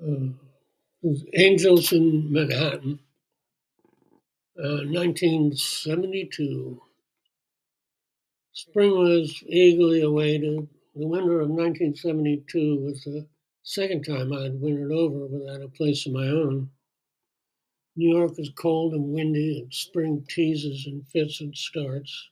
Uh, Angels in Manhattan, 1972. Spring was eagerly awaited. The winter of 1972 was the second time I had wintered over without a place of my own. New York is cold and windy, and spring teases in fits and starts.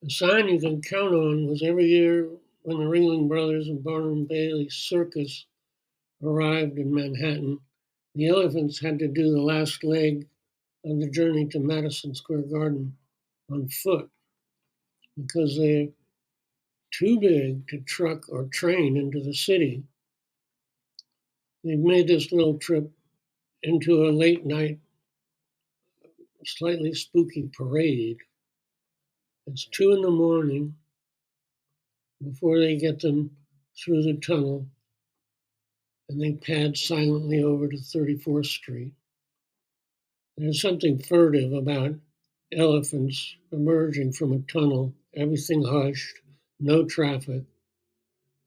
A sign you can count on was every year when the Ringling Brothers and Barnum Bailey Circus arrived in Manhattan, the elephants had to do the last leg of the journey to Madison Square Garden on foot because they're too big to truck or train into the city. They've made this little trip into a late night, slightly spooky parade. It's 2 in the morning before they get them through the tunnel and they pad silently over to 34th Street. There's something furtive about elephants emerging from a tunnel, everything hushed, no traffic.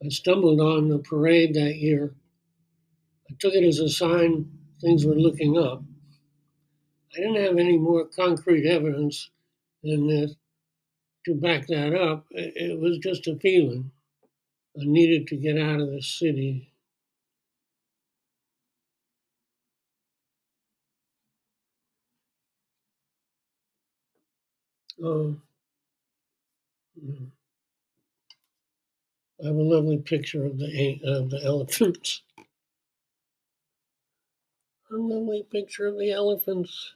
I stumbled on the parade that year. I took it as a sign things were looking up. I didn't have any more concrete evidence than this to back that up. It was just a feeling. I needed to get out of the city. Oh, I have a lovely picture of the elephants. A lovely picture of the elephants.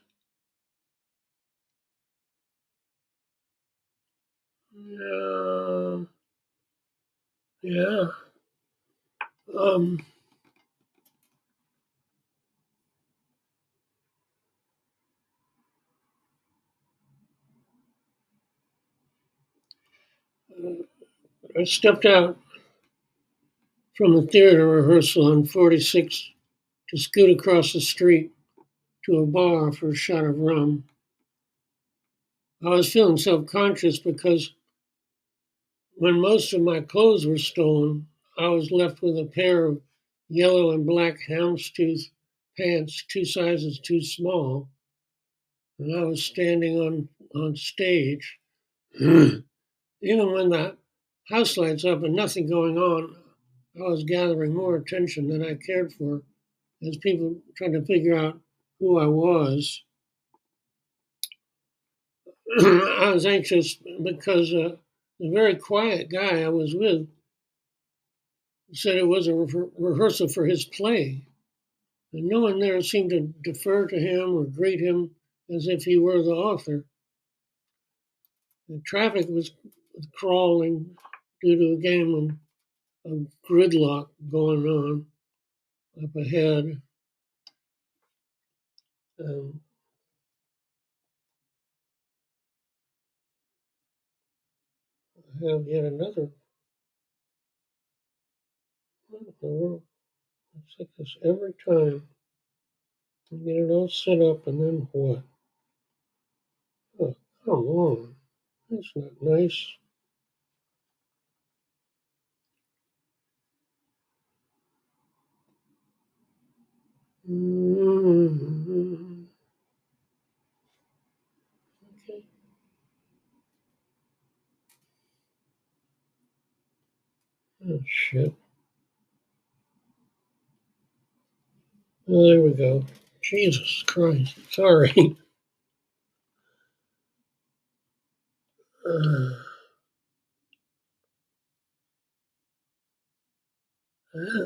Yeah, yeah. Um, I stepped out from the theater rehearsal on 46 to scoot across the street to a bar for a shot of rum. I was feeling self-conscious because when most of my clothes were stolen, I was left with a pair of yellow and black houndstooth pants, 2 sizes too small, and I was standing on stage. Even when the house lights up and nothing going on, I was gathering more attention than I cared for as people tried to figure out who I was. I was anxious because the very quiet guy I was with said it was a rehearsal for his play, and no one there seemed to defer to him or greet him as if he were the author. The traffic was crawling due to a game of gridlock going on up ahead. Um, I have yet another. It's like this every time. You get it all set up, and then what? Oh, come on. That's not nice. Mm-hmm. Okay. Oh, shit. Oh, there we go. Jesus Christ. Sorry. Uh,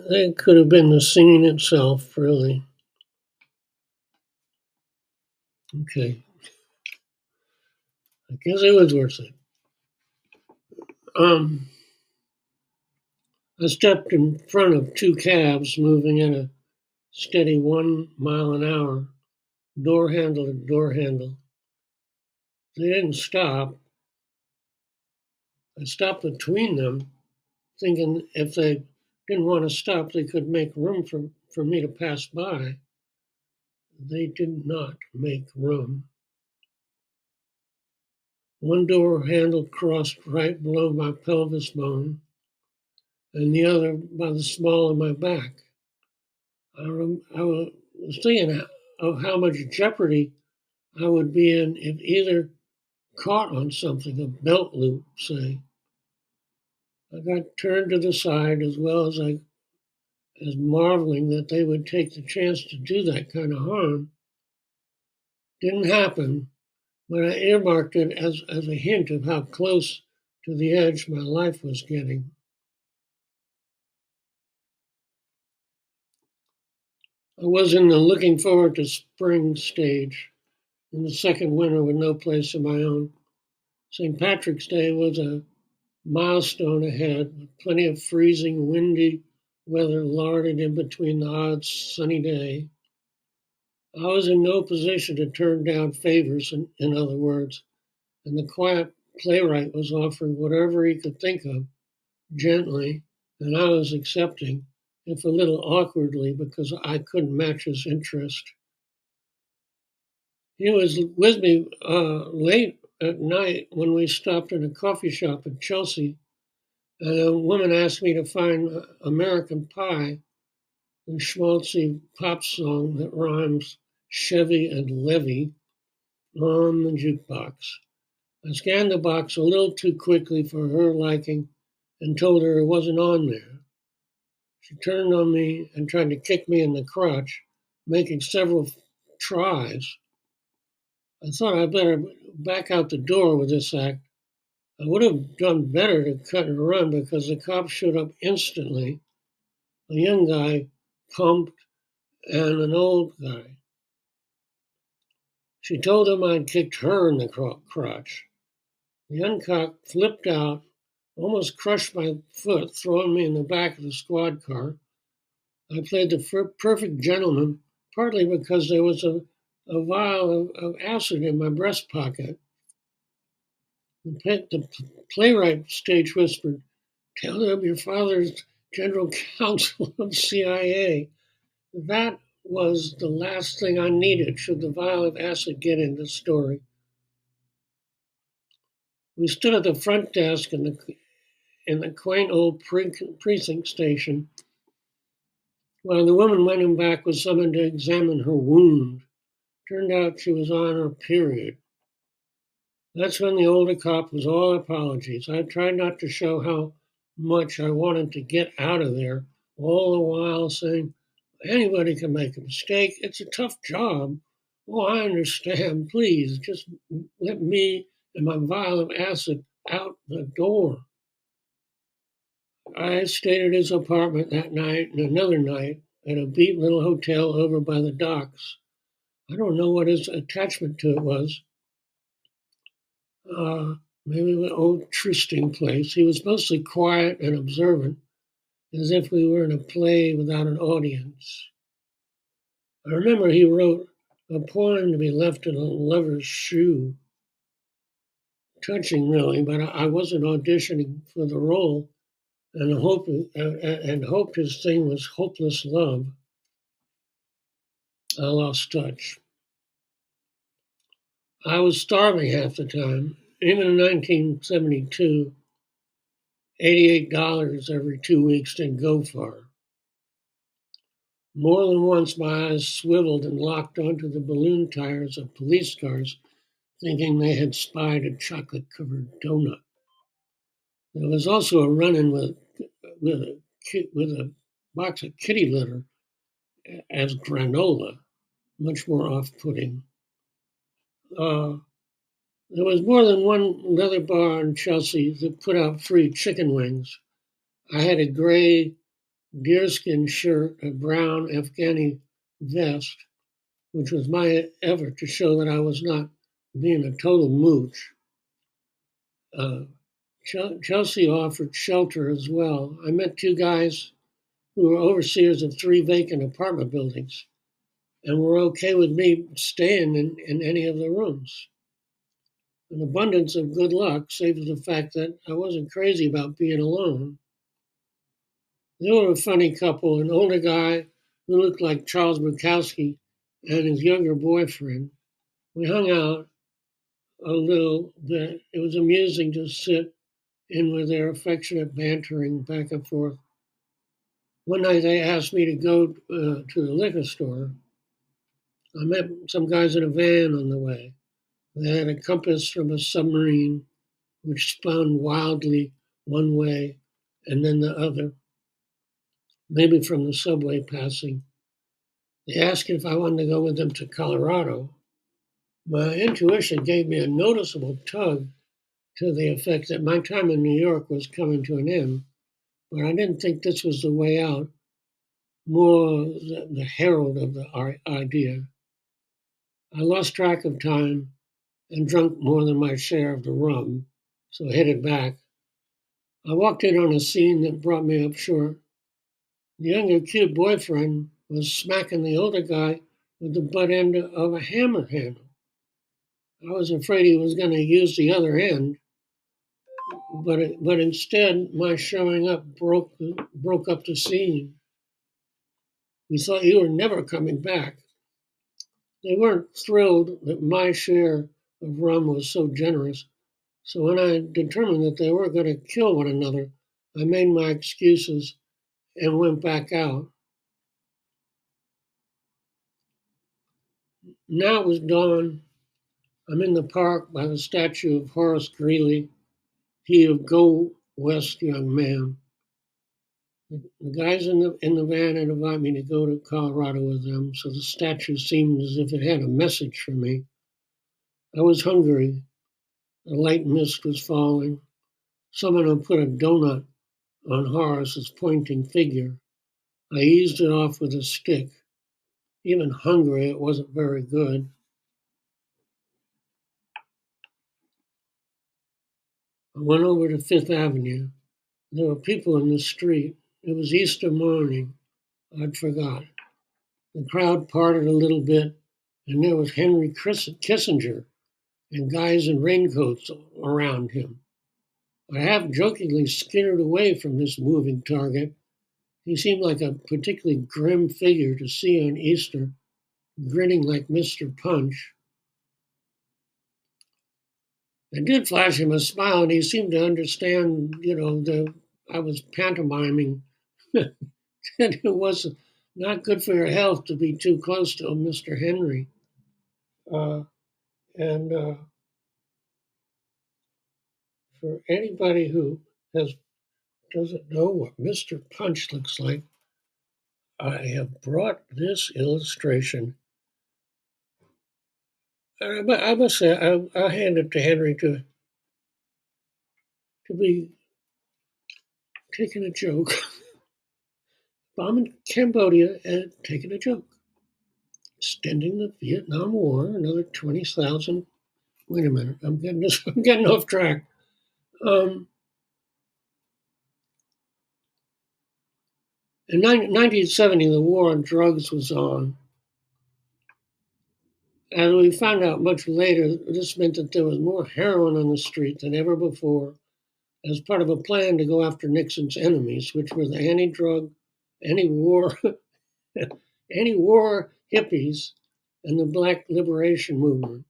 that could have been the scene itself, really. Okay. I guess it was worth it. Um, I stepped in front of 2 cabs moving at a steady 1 mile an hour, door handle to door handle. They didn't stop. I stopped between them, thinking if they didn't want to stop, they could make room for me to pass by. They did not make room. One door handle crossed right below my pelvis bone, and the other by the small of my back. I was thinking of how much jeopardy I would be in if either caught on something, a belt loop, say. I got turned to the side as well as marveling that they would take the chance to do that kind of harm. Didn't happen, but I earmarked it as a hint of how close to the edge my life was getting. I was in the looking forward to spring stage, in the second winter with no place of my own. St. Patrick's Day was a milestone ahead, with plenty of freezing, windy weather larded in between the odd sunny day. I was in no position to turn down favors, in other words, and the quiet playwright was offering whatever he could think of, gently, and I was accepting, if a little awkwardly, because I couldn't match his interest. He was with me late at night when we stopped in a coffee shop in Chelsea, and a woman asked me to find American Pie, a schmaltzy pop song that rhymes Chevy and Levy, on the jukebox. I scanned the box a little too quickly for her liking and told her it wasn't on there. She turned on me and tried to kick me in the crotch, making several tries. I thought I'd better back out the door with this act. I would have done better to cut and run because the cops showed up instantly. A young guy, pumped, and an old guy. She told him I'd kicked her in the crotch. The young cock flipped out, almost crushed my foot, throwing me in the back of the squad car. I played the perfect gentleman, partly because there was a vial of acid in my breast pocket. The playwright stage whispered, "Tell them your father's general counsel of CIA." That was the last thing I needed should the vial of acid get in the story. We stood at the front desk in the quaint old precinct station while the woman went in back with someone to examine her wound. Turned out she was on her period. That's when the older cop was all apologies. I tried not to show how much I wanted to get out of there, all the while saying, "Anybody can make a mistake. It's a tough job. Oh, I understand. Please, just let me and my vial of acid out the door." I stayed at his apartment that night and another night at a beat little hotel over by the docks. I don't know what his attachment to it was. Maybe an old trysting place. He was mostly quiet and observant, as if we were in a play without an audience. I remember he wrote a poem to be left in a lover's shoe. Touching, really, but I wasn't auditioning for the role, and hoped his thing was hopeless love. I lost touch. I was starving half the time. Even in 1972, $88 every 2 weeks didn't go far. More than once my eyes swiveled and locked onto the balloon tires of police cars, thinking they had spied a chocolate-covered donut. There was also a run-in with a box of kitty litter as granola, much more off-putting. There was more than one leather bar in Chelsea that put out free chicken wings. I had a gray deerskin shirt, a brown Afghani vest, which was my effort to show that I was not being a total mooch. Chelsea offered shelter as well. I met two guys who were overseers of 3 vacant apartment buildings and were okay with me staying in any of the rooms. An abundance of good luck, save for the fact that I wasn't crazy about being alone. They were a funny couple, an older guy who looked like Charles Bukowski and his younger boyfriend. We hung out a little bit. It was amusing to sit in with their affectionate bantering back and forth One night they asked me to go to the liquor store. I met some guys in a van on the way. They had a compass from a submarine, which spun wildly one way and then the other, maybe from the subway passing. They asked if I wanted to go with them to Colorado. My intuition gave me a noticeable tug to the effect that my time in New York was coming to an end, but I didn't think this was the way out, more the herald of the idea. I lost track of time and drunk more than my share of the rum, so headed back. I walked in on a scene that brought me up short. The younger cute boyfriend was smacking the older guy with the butt end of a hammer handle. I was afraid he was going to use the other end, but instead my showing up broke up the scene. We thought you were never coming back. They weren't thrilled that my share of rum was so generous, so when I determined that they were going to kill one another, I made my excuses and went back out. Now it was dawn. I'm in the park by the statue of Horace Greeley, he of Go West young man. The guys in the van had invited me to go to Colorado with them, so the statue seemed as if it had a message for me. I was hungry. A light mist was falling. Someone had put a donut on Horace's pointing figure. I eased it off with a stick. Even hungry, it wasn't very good. I went over to Fifth Avenue. There were people in the street. It was Easter morning. I'd forgot. The crowd parted a little bit, and there was Henry Kissinger and guys in raincoats around him. I half jokingly skittered away from this moving target. He seemed like a particularly grim figure to see on Easter, grinning like Mr. Punch. I did flash him a smile, and he seemed to understand, I was pantomiming that it was not good for your health to be too close to Mr. Henry. And for anybody who doesn't know what Mr. Punch looks like, I have brought this illustration. I must say, I'll hand it to Henry to be taking a joke. Bomb in Cambodia and taking a joke. Extending the Vietnam War, another 20,000. Wait a minute, I'm getting off track. In 1970, the war on drugs was on. As we found out much later, this meant that there was more heroin on the street than ever before, as part of a plan to go after Nixon's enemies, which were the anti-drug, anti-war, anti-war hippies, and the Black Liberation Movement.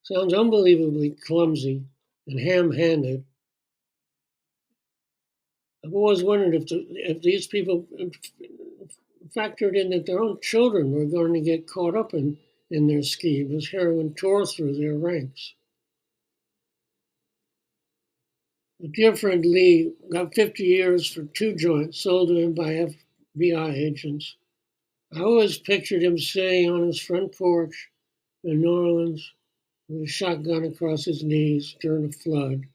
Sounds unbelievably clumsy and ham-handed. I've always wondered if these people factored in that their own children were going to get caught up in their scheme as heroin tore through their ranks. A dear friend Lee got 50 years for 2 joints sold to him by FBI agents. I always pictured him sitting on his front porch in New Orleans with a shotgun across his knees during a flood.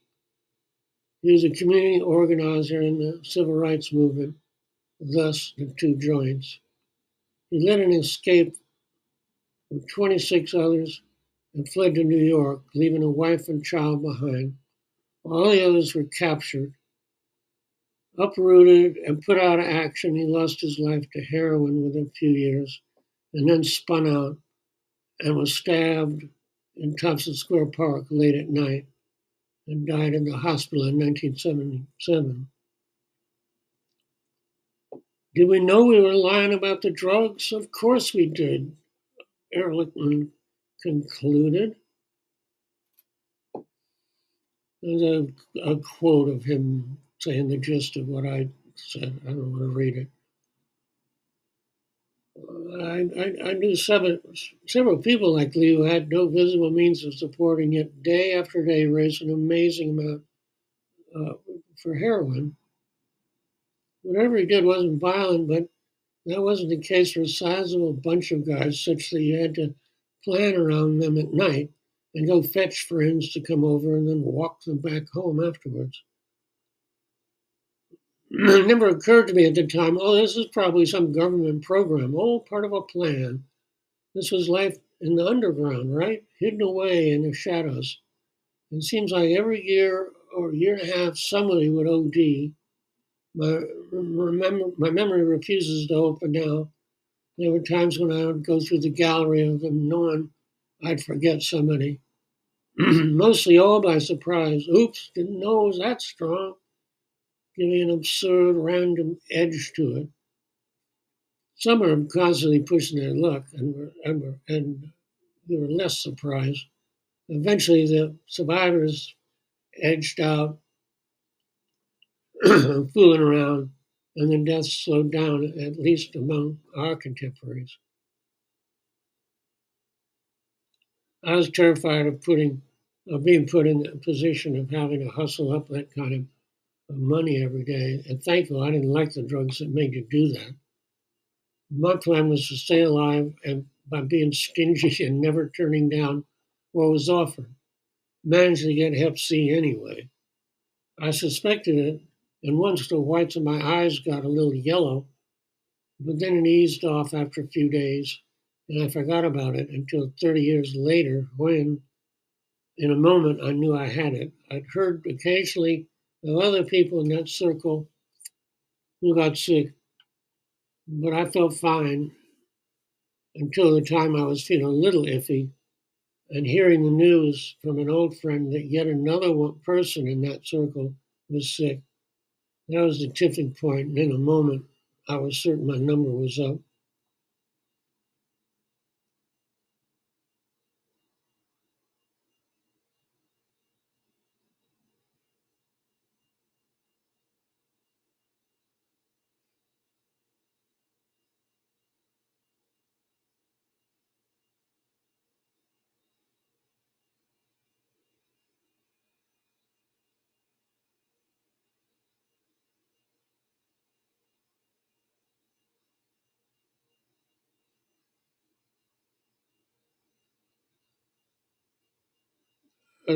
He was a community organizer in the civil rights movement, thus the 2 joints. He led an escape with 26 others and fled to New York, leaving a wife and child behind. All the others were captured. Uprooted and put out of action, he lost his life to heroin within a few years, and then spun out and was stabbed in Thompson Square Park late at night and died in the hospital in 1977. Did we know we were lying about the drugs? Of course we did, Ehrlichman concluded. There's a quote of him saying the gist of what I said. I don't want to read it. I knew several people like Lee who had no visible means of supporting it, day after day raised an amazing amount uh, for heroin. Whatever he did wasn't violent, but that wasn't the case for a sizable bunch of guys, such that you had to plan around them at night and go fetch friends to come over and then walk them back home afterwards. It never occurred to me at the time, oh, this is probably some government program, oh, part of a plan. This was life in the underground, right? Hidden away in the shadows. It seems like every year or year and a half, somebody would OD. My memory refuses to open now. There were times when I would go through the gallery of them knowing I'd forget somebody. Mostly all by surprise. Oops, didn't know it was that strong. Giving an absurd, random edge to it. Some are constantly pushing their luck and we were less surprised. Eventually, the survivors edged out, fooling around, and the deaths slowed down, at least among our contemporaries. I was terrified of being put in a position of having to hustle up that kind of money every day. And thankfully, I didn't like the drugs that made you do that. My plan was to stay alive and by being stingy and never turning down what was offered. Managed to get Hep C anyway. I suspected it, and once the whites of my eyes got a little yellow, but then it eased off after a few days, and I forgot about it until 30 years later when, in a moment, I knew I had it. I'd heard occasionally of other people in that circle who got sick, but I felt fine until the time I was feeling a little iffy and hearing the news from an old friend that yet another person in that circle was sick. That was the tipping point, and in a moment, I was certain my number was up.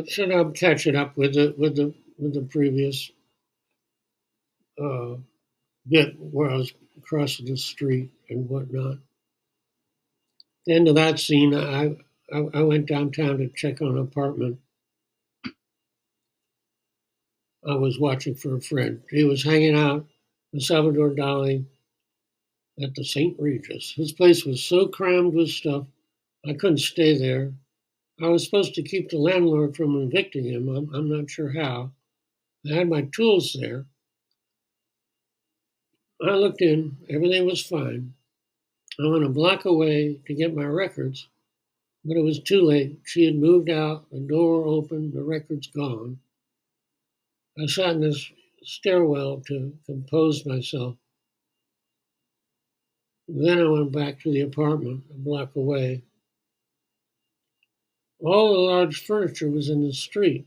So now I'm catching up with the previous uh, bit where I was crossing the street and whatnot. At the end of that scene, I went downtown to check on an apartment. I was watching for a friend. He was hanging out with Salvador Dali at the St. Regis. His place was so crammed with stuff, I couldn't stay there. I was supposed to keep the landlord from evicting him. I'm not sure how. I had my tools there. I looked in, everything was fine. I went a block away to get my records, but it was too late. She had moved out, the door open, the records gone. I sat in this stairwell to compose myself. Then I went back to the apartment a block away. All the large furniture was in the street,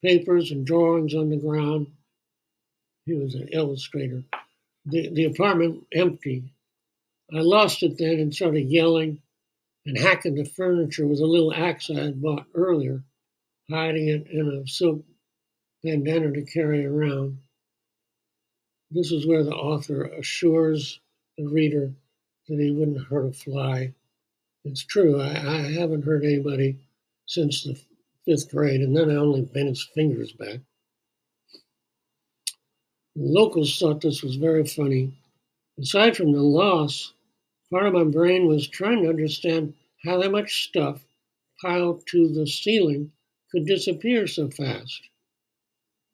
papers and drawings on the ground. He was an illustrator. The apartment empty. I lost it then and started yelling and hacking the furniture with a little axe I had bought earlier, hiding it in a silk bandana to carry around. This is where the author assures the reader that he wouldn't hurt a fly. It's true, I haven't hurt anybody since the fifth grade, and then I only bent his fingers back. The locals thought this was very funny. Aside from the loss, part of my brain was trying to understand how that much stuff piled to the ceiling could disappear so fast.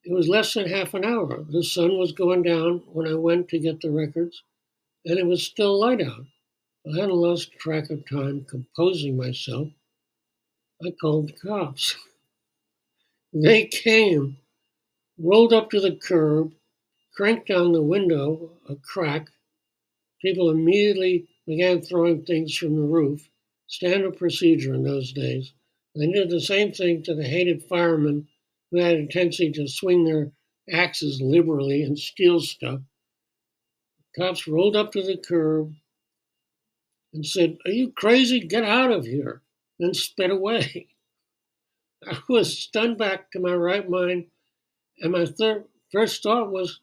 It was less than half an hour. The sun was going down when I went to get the records, and it was still light out. I hadn't lost track of time composing myself. I called the cops. They came, rolled up to the curb, cranked down the window a crack. People immediately began throwing things from the roof, standard procedure in those days. They did the same thing to the hated firemen who had a tendency to swing their axes liberally and steal stuff. Cops rolled up to the curb and said, "Are you crazy? Get out of here," and sped away. I was stunned back to my right mind, and my first thought was,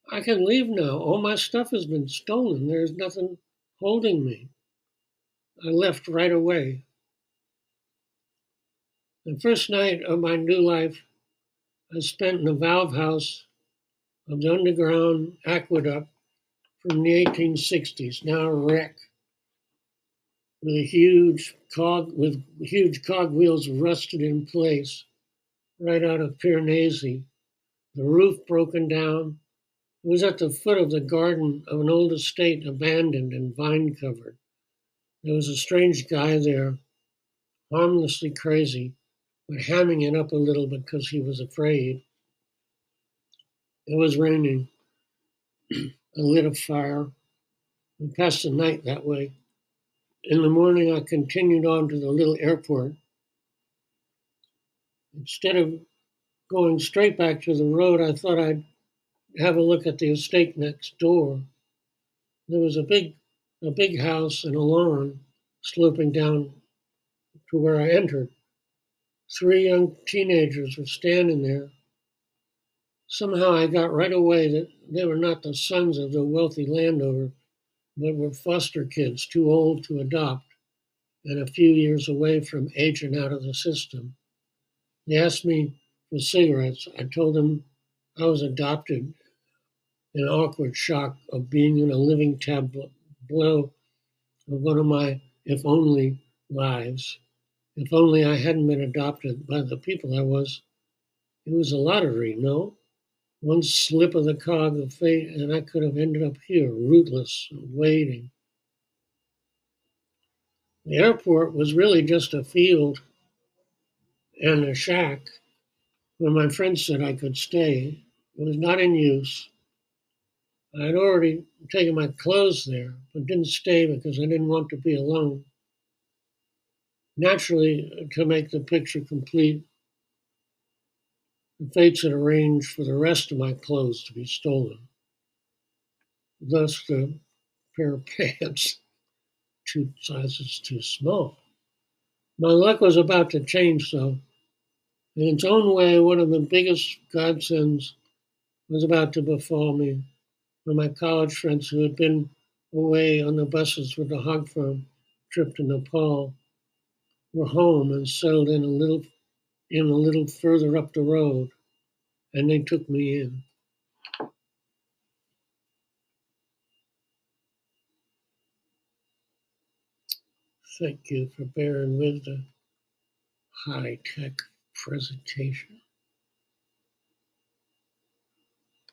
I can leave now. All my stuff has been stolen. There's nothing holding me. I left right away. The first night of my new life I spent in the valve house of the underground aqueduct from the 1860s, now a wreck, with huge cogwheels rusted in place right out of Piranesi. The roof broken down. It was at the foot of the garden of an old estate, abandoned and vine covered. There was a strange guy there, harmlessly crazy, but hamming it up a little because he was afraid. It was raining. I lit a fire. We passed the night that way. In the morning, I continued on to the little airport. Instead of going straight back to the road, I thought I'd have a look at the estate next door. There was a big house and a lawn sloping down to where I entered. 3 young teenagers were standing there. Somehow I got right away that they were not the sons of the wealthy landowner, but were foster kids too old to adopt and a few years away from aging out of the system. They asked me for cigarettes. I told them I was adopted, in awkward shock of being in a living tableau of one of my if only lives. If only I hadn't been adopted by the people I was. It was a lottery, no? One slip of the cog of fate, and I could have ended up here, rootless, waiting. The airport was really just a field and a shack where my friend said I could stay. It was not in use. I had already taken my clothes there, but didn't stay because I didn't want to be alone. Naturally, to make the picture complete, the fates had arranged for the rest of my clothes to be stolen. Thus, the pair of pants, 2 sizes too small. My luck was about to change, though. In its own way, one of the biggest godsends was about to befall me when my college friends who had been away on the buses with the Hog Farm trip to Nepal were home and settled in a little further up the road, and they took me in. Thank you for bearing with the high-tech presentation.